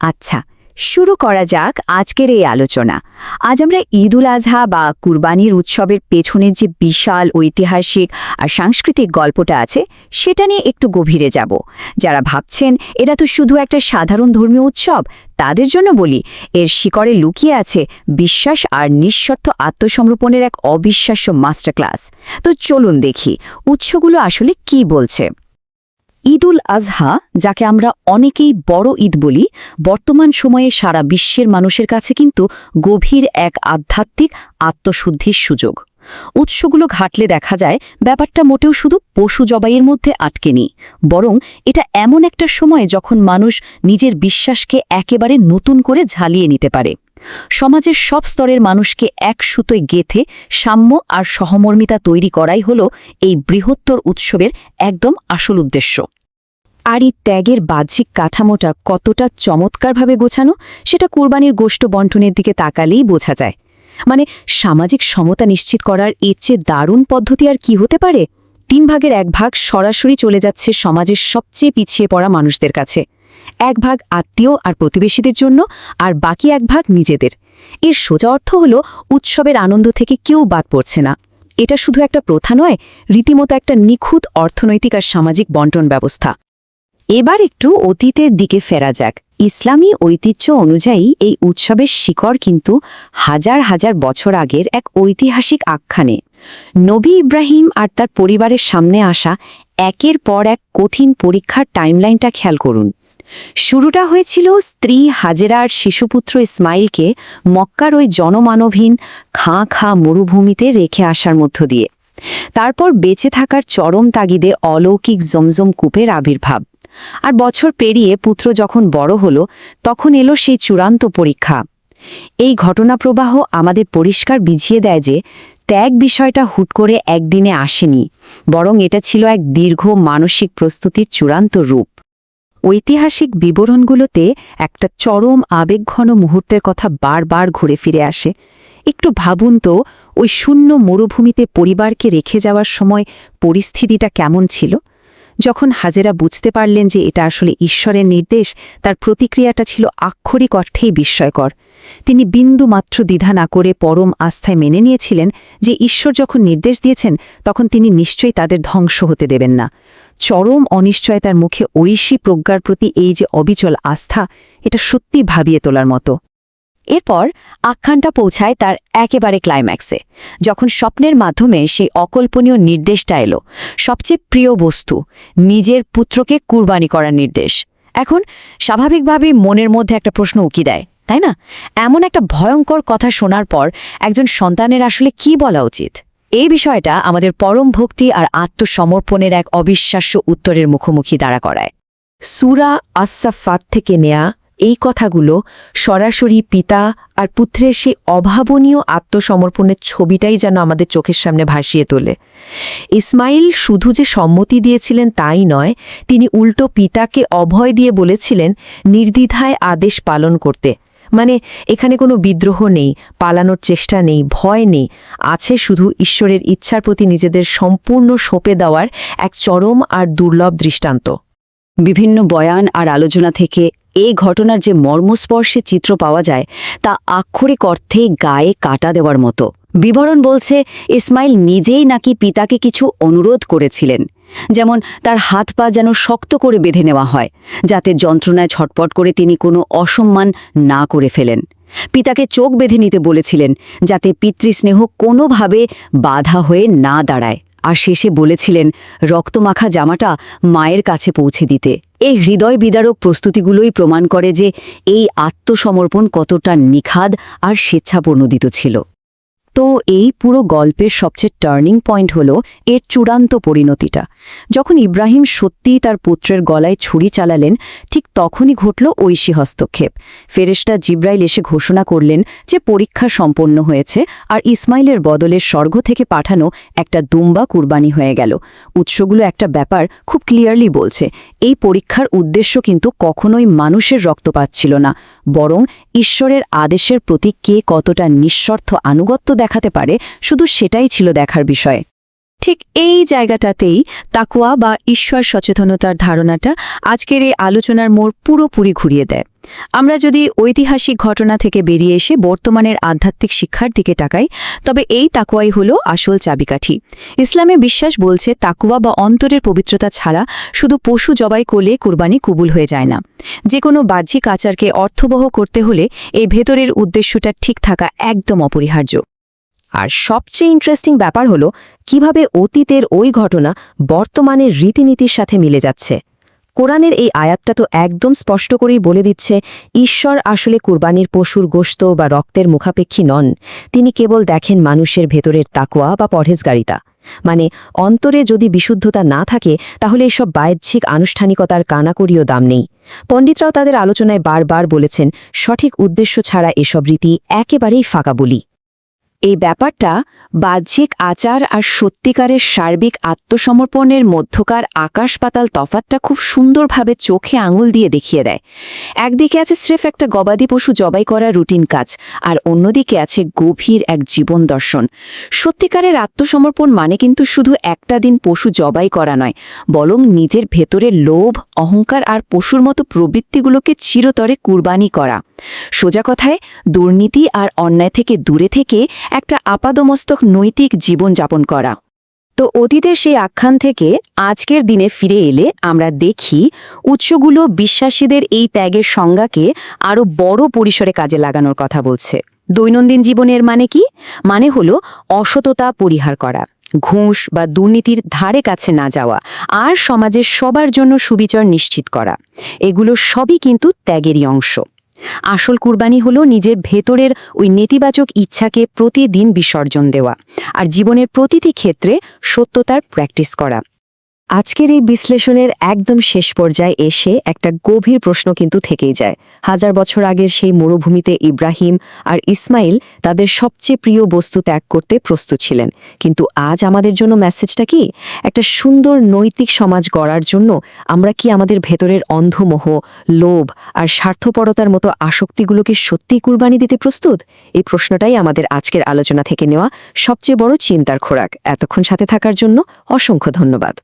আচ্ছা, শুরু করা যাক আজকের এই আলোচনা। আজ আমরা ঈদ উল আজহা বা কুরবানির উৎসবের পেছনের যে বিশাল ঐতিহাসিক আর সাংস্কৃতিক গল্পটা আছে সেটা নিয়ে একটু গভীরে যাব। যারা ভাবছেন এটা তো শুধু একটা সাধারণ ধর্মীয় উৎসব, তাদের জন্য বলি এর শিকড়ে লুকিয়ে আছে বিশ্বাস আর নিঃস্বার্থ আত্মসমর্পণের এক অবিশ্বাস্য মাস্টার ক্লাস। তো চলুন দেখি উৎসগুলো আসলে কি বলছে। ঈদ উল আজহা, যাকে আমরা অনেকেই বড় ঈদ বলি, বর্তমান সময়ে সারা বিশ্বের মানুষের কাছে কিন্তু গভীর এক আধ্যাত্মিক আত্মশুদ্ধির সুযোগ। উৎসগুলো ঘাটলে দেখা যায় ব্যাপারটা মোটেও শুধু পশু জবাইয়ের মধ্যে আটকে নেই, বরং এটা এমন একটা সময় যখন মানুষ নিজের বিশ্বাসকে একেবারে নতুন করে ঝালিয়ে নিতে পারে। সমাজের সব স্তরের মানুষকে এক সুতোয় গেঁথে সাম্য আর সহমর্মিতা তৈরি করাই হল এই বৃহত্তর উৎসবের একদম আসল উদ্দেশ্য। আর এই ত্যাগের বাহ্যিক কাঠামোটা কতটা চমৎকারভাবে গোছানো সেটা কুরবানির গোশত বণ্টনের দিকে তাকালেই বোঝা যায়। মানে সামাজিক সমতা নিশ্চিত করার এর চেয়ে দারুণ পদ্ধতি আর কি হতে পারে। 3 ভাগের 1 ভাগ সরাসরি চলে যাচ্ছে সমাজের সবচেয়ে পিছিয়ে পড়া মানুষদের কাছে, 1 ভাগ আত্মীয় আর প্রতিবেশীদের জন্য, আর বাকি 1 ভাগ নিজেদের। এর সোজা অর্থ হল উৎসবের আনন্দ থেকে কেউ বাদ পড়ছে না। এটা শুধু একটা প্রথা নয়, রীতিমতো একটা নিখুঁত অর্থনৈতিক আর সামাজিক বণ্টন ব্যবস্থা। এবার একটু অতীতের দিকে ফেরা যাক। ইসলামী ঐতিহ্য অনুযায়ী এই উৎসবের শিকড় কিন্তু হাজার হাজার বছর আগের এক ঐতিহাসিক আখ্যানে। নবী ইব্রাহিম আর তার পরিবারের সামনে আসা একের পর এক কঠিন পরীক্ষার টাইমলাইনটা খেয়াল করুন। শুরুটা হয়েছিল স্ত্রী হাজেরা আর শিশুপুত্র ইসমাইলকে মক্কার ওই জনমানবহীন খাঁ খাঁ মরুভূমিতে রেখে আসার মধ্য দিয়ে। তারপর বেঁচে থাকার চরম তাগিদে অলৌকিক জমজম কূপের আবির্ভাব। আর বছর পেরিয়ে পুত্র যখন বড় হল, তখন এলো সেই চূড়ান্ত পরীক্ষা। এই ঘটনাপ্রবাহ আমাদের পরিষ্কার বুঝিয়ে দেয় যে ত্যাগ বিষয়টা হুট করে একদিনে আসেনি, বরং এটা ছিল এক দীর্ঘ মানসিক প্রস্তুতির চূড়ান্ত রূপ। ঐতিহাসিক বিবরণগুলোতে একটা চরম আবেগঘন মুহূর্তের কথা বারবার ঘুরে ফিরে আসে। একটু ভাবুন তো, ওই শূন্য মরুভূমিতে পরিবারকে রেখে যাওয়ার সময় পরিস্থিতিটা কেমন ছিল। যখন হাজেরা বুঝতে পারলেন যে এটা আসলে ঈশ্বরের নির্দেশ, তার প্রতিক্রিয়াটা ছিল আক্ষরিক অর্থেই বিস্ময়কর। তিনি বিন্দু মাত্র দ্বিধা না করে পরম আস্থায় মেনে নিয়েছিলেন যে ঈশ্বর যখন নির্দেশ দিয়েছেন তখন তিনি নিশ্চয়ই তাদের ধ্বংস হতে দেবেন না। চরম অনিশ্চয়তার মুখে ঐশী প্রজ্ঞার প্রতি এই যে অবিচল আস্থা, এটা সত্যি ভাবিয়ে তোলার মতো। এরপর আখ্যানটা পৌঁছায় তার একেবারে ক্লাইম্যাক্সে, যখন স্বপ্নের মাধ্যমে সেই অকল্পনীয় নির্দেশটা এলো। সবচেয়ে প্রিয় বস্তু, নিজের পুত্রকে কুরবানি করার নির্দেশ। এখন স্বাভাবিকভাবেই মনের মধ্যে একটা প্রশ্ন উকি দেয়, তাই না? এমন একটা ভয়ঙ্কর কথা শোনার পর একজন সন্তানের আসলে কি বলা উচিত? এই বিষয়টা আমাদের পরম ভক্তি আর আত্মসমর্পণের এক অবিশ্বাস্য উত্তরের মুখোমুখি দাঁড়া করায়। সূরা আস-সাফফাত থেকে নেয়া এই কথাগুলো সরাসরি পিতা আর পুত্রের সেই অভাবনীয় আত্মসমর্পণের ছবিটাই যেন আমাদের চোখের সামনে ভাসিয়ে তোলে। ইসমাইল শুধু যে সম্মতি দিয়েছিলেন তাই নয়, তিনি উল্টো পিতাকে অভয় দিয়ে বলেছিলেন নির্দ্বিধায় আদেশ পালন করতে। মানে এখানে কোনো বিদ্রোহ নেই, পালানোর চেষ্টা নেই, ভয় নেই, আছে শুধু ঈশ্বরের ইচ্ছার প্রতি নিজেদের সম্পূর্ণ সঁপে দেওয়ার এক চরম আর দুর্লভ দৃষ্টান্ত। বিভিন্ন বয়ান আর আলোচনা থেকে এই ঘটনার যে মর্মস্পর্শে চিত্র পাওয়া যায় তা আক্ষরিক অর্থে গায়ে কাটা দেওয়ার মতো। বিবরণ বলছে ইসমাইল নিজেই নাকি পিতাকে কিছু অনুরোধ করেছিলেন, যেমন তার হাত পা যেন শক্ত করে বেঁধে নেওয়া হয়, যাতে যন্ত্রণায় ছটপট করে তিনি কোনো অসম্মান না করে ফেলেন। পিতাকে চোখ বেঁধে নিতে বলেছিলেন, যাতে পিতৃস্নেহ কোনোভাবে বাধা হয়ে না দাঁড়ায়। আর শেষে বলেছিলেন রক্তমাখা জামাটা মায়ের কাছে পৌঁছে দিতে। এই হৃদয় বিদারক প্রস্তুতিগুলোই প্রমাণ করে যে এই আত্মসমর্পণ কতটা নিখাদ আর স্বেচ্ছাপ্রণোদিত ছিল। তো এই পুরো গল্পের সবচেয়ে টার্নিং পয়েন্ট হল এর চূড়ান্ত পরিণতিটা। যখন ইব্রাহিম সত্যিই তার পুত্রের গলায় ছুরি চালালেন, ঠিক তখনই ঘটল ঐশী হস্তক্ষেপ। ফেরেশতা জিব্রাইল এসে ঘোষণা করলেন যে পরীক্ষা সম্পন্ন হয়েছে, আর ইসমাইলের বদলে স্বর্গ থেকে পাঠানো একটা দুম্বা কুরবানি হয়ে গেল। উৎসগুলো একটা ব্যাপার খুব ক্লিয়ারলি বলছে, এই পরীক্ষার উদ্দেশ্য কিন্তু কখনোই মানুষের রক্তপাত ছিল না, বরং ঈশ্বরের আদেশের প্রতি কে কতটা নিঃস্বার্থ আনুগত্য দেখাতে পারে, শুধু সেটাই ছিল দেখার বিষয়। ঠিক ঠিক এই জায়গাটাতেই তাকওয়া বা ঈশ্বর সচেতনতার ধারণাটা আজকের এই আলোচনার মোড় পুরোপুরি ঘুরিয়ে দেয়। আমরা যদি ঐতিহাসিক ঘটনা থেকে বেরিয়ে এসে বর্তমানের আধ্যাত্মিক শিক্ষার দিকে তাকাই, তবে এই তাকওয়াই হলো আসল চাবিকাঠি। ইসলামে বিশ্বাস বলছে তাকওয়া বা অন্তরের পবিত্রতা ছাড়া শুধু পশু জবাই করলে কুরবানি কবুল হয়ে যায় না। যে কোনো বাহ্যিক আচারকে অর্থবহ করতে হলে এই ভেতরের উদ্দেশ্যটা ঠিক থাকা একদম অপরিহার্য। আর সবচেয়ে ইন্টারেস্টিং ব্যাপার হলো কিভাবে অতীতের ওই ঘটনা বর্তমানের রীতিনীতির সাথে মিলে যাচ্ছে। কোরআনের এই আয়াতটা তো একদম স্পষ্ট করেই বলে দিচ্ছে ঈশ্বর আসলে কুরবানির পশুর গোশত বা রক্তের মুখাপেক্ষী নন, তিনি কেবল দেখেন মানুষের ভেতরের তাকওয়া বা পরহেজগারিতা। মানে অন্তরে যদি বিশুদ্ধতা না থাকে তাহলে এসব বাহ্যিক আনুষ্ঠানিকতার কানাকড়িও দাম নেই। পণ্ডিতরাও তাদের আলোচনায় বারবার বলেছেন সঠিক উদ্দেশ্য ছাড়া এসব রীতি একেবারেই ফাঁকা বলি। এই ব্যাপারটা বাহ্যিক আচার আর সত্যিকারের সার্বিক আত্মসমর্পণের মধ্যকার আকাশ পাতাল তফাতটা খুব সুন্দরভাবে চোখে আঙুল দিয়ে দেখিয়ে দেয়। একদিকে আছে স্রেফ একটা গবাদি পশু জবাই করা রুটিন কাজ, আর অন্যদিকে আছে গভীর এক জীবন দর্শন। সত্যিকারের আত্মসমর্পণ মানে কিন্তু শুধু একটা দিন পশু জবাই করা নয়, বরং নিজের ভেতরের লোভ, অহংকার আর পশুর মতো প্রবৃত্তিগুলোকে চিরতরে কুরবানি করা। সোজা কথায় দুর্নীতি আর অন্যায় থেকে দূরে থেকে একটা আপাদমস্তক নৈতিক জীবন যাপন করা। তো অতীতের সেই আখ্যান থেকে আজকের দিনে ফিরে এলে আমরা দেখি উৎসগুলো বিশ্বাসীদের এই ত্যাগের সংজ্ঞাকে আরও বড় পরিসরে কাজে লাগানোর কথা বলছে। দৈনন্দিন জীবনের মানে কি? মানে হলো অসততা পরিহার করা, ঘুষ বা দুর্নীতির ধারে কাছে না যাওয়া, আর সমাজের সবার জন্য সুবিচার নিশ্চিত করা। এগুলো সবই কিন্তু ত্যাগেরই অংশ। আসল কুরবানি হলো নিজের ভেতরের ওই নেতিবাচক ইচ্ছাকে প্রতিদিন বিসর্জন দেওয়া আর জীবনের প্রতিটি ক্ষেত্রে সত্যতার প্র্যাকটিস করা। আজকের এই বিশ্লেষণের একদম শেষ পর্যায়ে এসে একটা গভীর প্রশ্ন কিন্তু থেকেই যায়। 1000 বছর আগের সেই মরুভূমিতে ইব্রাহিম আর ইসমাইল তাদের সবচেয়ে প্রিয় বস্তু ত্যাগ করতে প্রস্তুত ছিলেন, কিন্তু আজ আমাদের জন্য মেসেজটা কি? একটা সুন্দর নৈতিক সমাজ গড়ার জন্য আমরা কি আমাদের ভেতরের অন্ধমোহ, লোভ আর স্বার্থপরতার মতো আসক্তিগুলোকে সত্যিই কুরবানি দিতে প্রস্তুত? এই প্রশ্নটাই আমাদের আজকের আলোচনা থেকে নেওয়া সবচেয়ে বড় চিন্তার খোরাক। এতক্ষণ সাথে থাকার জন্য অসংখ্য ধন্যবাদ।